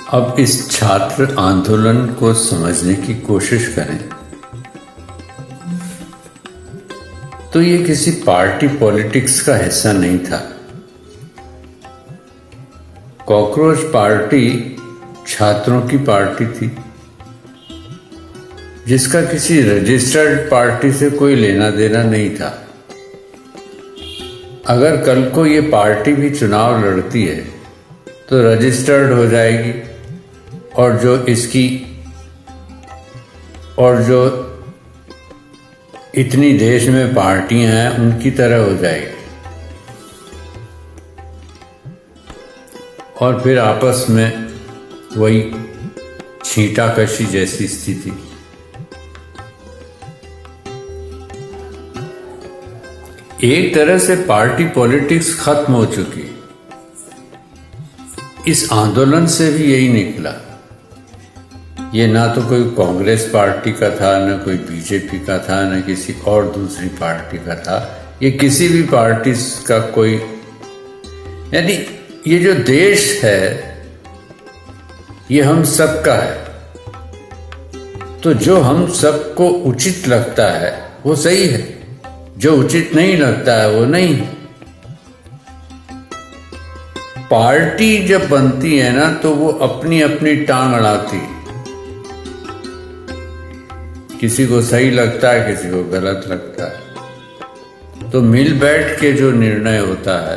अब इस छात्र आंदोलन को समझने की कोशिश करें तो ये किसी पार्टी पॉलिटिक्स का हिस्सा नहीं था। कॉकरोच पार्टी छात्रों की पार्टी थी जिसका किसी रजिस्टर्ड पार्टी से कोई लेना देना नहीं था। अगर कल को ये पार्टी भी चुनाव लड़ती है तो रजिस्टर्ड हो जाएगी और जो इतनी देश में पार्टियां हैं उनकी तरह हो जाएगी और फिर आपस में वही छींटाकशी जैसी स्थिति। एक तरह से पार्टी पॉलिटिक्स खत्म हो चुकी। इस आंदोलन से भी यही निकला। ये ना तो कोई कांग्रेस पार्टी का था, ना कोई बीजेपी का था, ना किसी और दूसरी पार्टी का था। ये किसी भी पार्टी का कोई, यानी ये जो देश है ये हम सबका है। तो जो हम सबको उचित लगता है वो सही है, जो उचित नहीं लगता है वो नहीं। पार्टी जब बनती है ना तो वो अपनी अपनी टांग अड़ाती है। किसी को सही लगता है, किसी को गलत लगता है। तो मिल बैठ के जो निर्णय होता है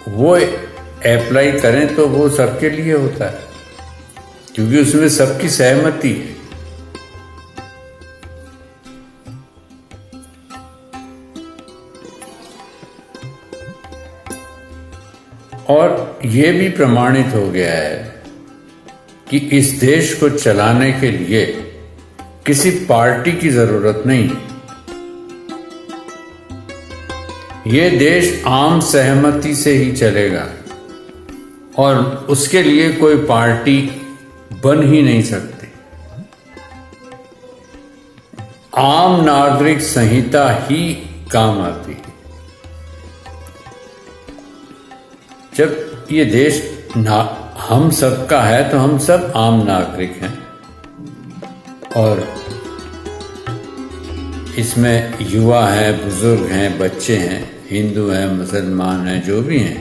वो अप्लाई करें तो वो सबके लिए होता है, क्योंकि उसमें सबकी सहमति है। और ये भी प्रमाणित हो गया है कि इस देश को चलाने के लिए किसी पार्टी की जरूरत नहीं। ये देश आम सहमति से ही चलेगा और उसके लिए कोई पार्टी बन ही नहीं सकती। आम नागरिक संहिता ही काम आती है। जब ये देश हम सबका है तो हम सब आम नागरिक हैं और इसमें युवा हैं, बुजुर्ग हैं, बच्चे हैं, हिंदू हैं, मुसलमान हैं, जो भी हैं,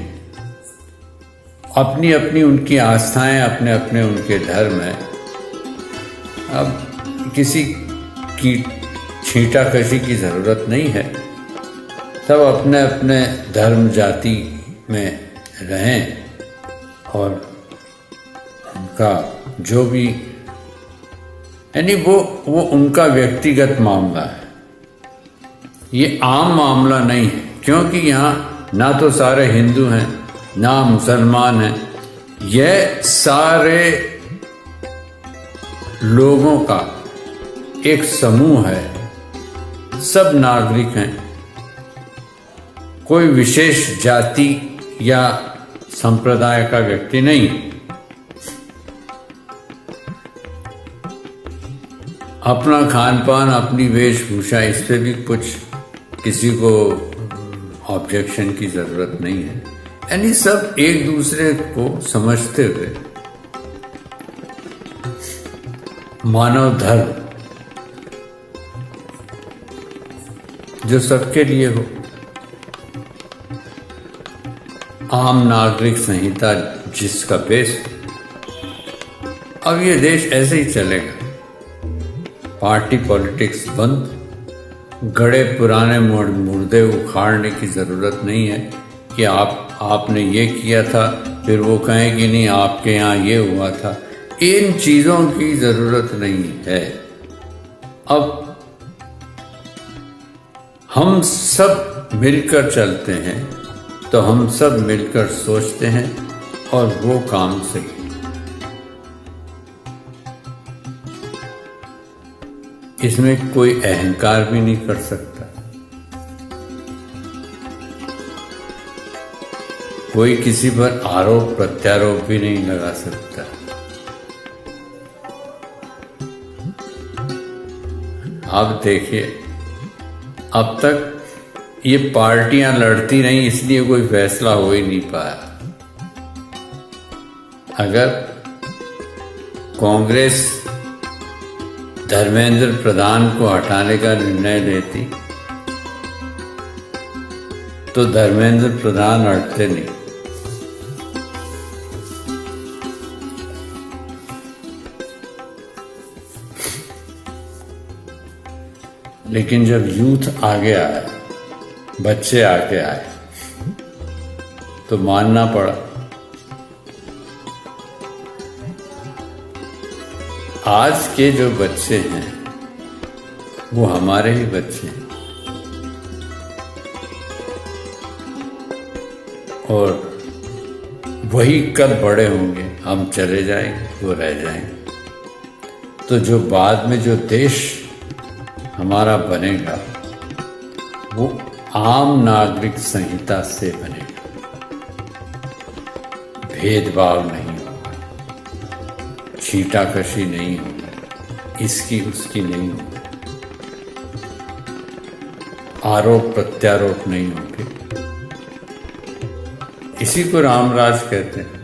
अपनी अपनी उनकी आस्थाएं, अपने अपने उनके धर्म हैं। अब किसी की छींटाकशी की जरूरत नहीं है। सब अपने अपने धर्म जाति में रहें और उनका जो भी, यानी वो उनका व्यक्तिगत मामला है। ये आम मामला नहीं है, क्योंकि यहाँ ना तो सारे हिंदू हैं ना मुसलमान हैं। यह सारे लोगों का एक समूह है, सब नागरिक हैं। कोई विशेष जाति या संप्रदाय का व्यक्ति नहीं। अपना खान पान, अपनी वेशभूषा, इस पे भी कुछ किसी को ऑब्जेक्शन की जरूरत नहीं है। यानी सब एक दूसरे को समझते हुए मानव धर्म जो सबके लिए हो, आम नागरिक संहिता जिसका बेस। अब ये देश ऐसे ही चलेगा। पार्टी पॉलिटिक्स बंद। गड़े पुराने मुर्दे उखाड़ने की जरूरत नहीं है कि आपने ये किया था, फिर वो कहें कि नहीं आपके यहाँ ये हुआ था। इन चीजों की जरूरत नहीं है। अब हम सब मिलकर चलते हैं तो हम सब मिलकर सोचते हैं और वो काम सही। इसमें कोई अहंकार भी नहीं कर सकता, कोई किसी पर आरोप प्रत्यारोप भी नहीं लगा सकता। आप देखिए, अब तक ये पार्टियां लड़ती रहीं, इसलिए कोई फैसला हो ही नहीं पाया। अगर कांग्रेस धर्मेंद्र प्रधान को हटाने का निर्णय लेती तो धर्मेंद्र प्रधान हटते नहीं। लेकिन जब यूथ आगे आया, बच्चे आगे आए, तो मानना पड़ा। आज के जो बच्चे हैं वो हमारे ही बच्चे हैं, और वही कल बड़े होंगे, हम चले जाएंगे, वो रह जाएंगे। तो जो बाद में जो देश हमारा बनेगा वो आम नागरिक संहिता से बनेगा, भेदभाव नहीं होगा, छींटाकशी नहीं होगा, इसकी उसकी नहीं होगी, आरोप प्रत्यारोप नहीं होंगे। इसी को रामराज कहते हैं।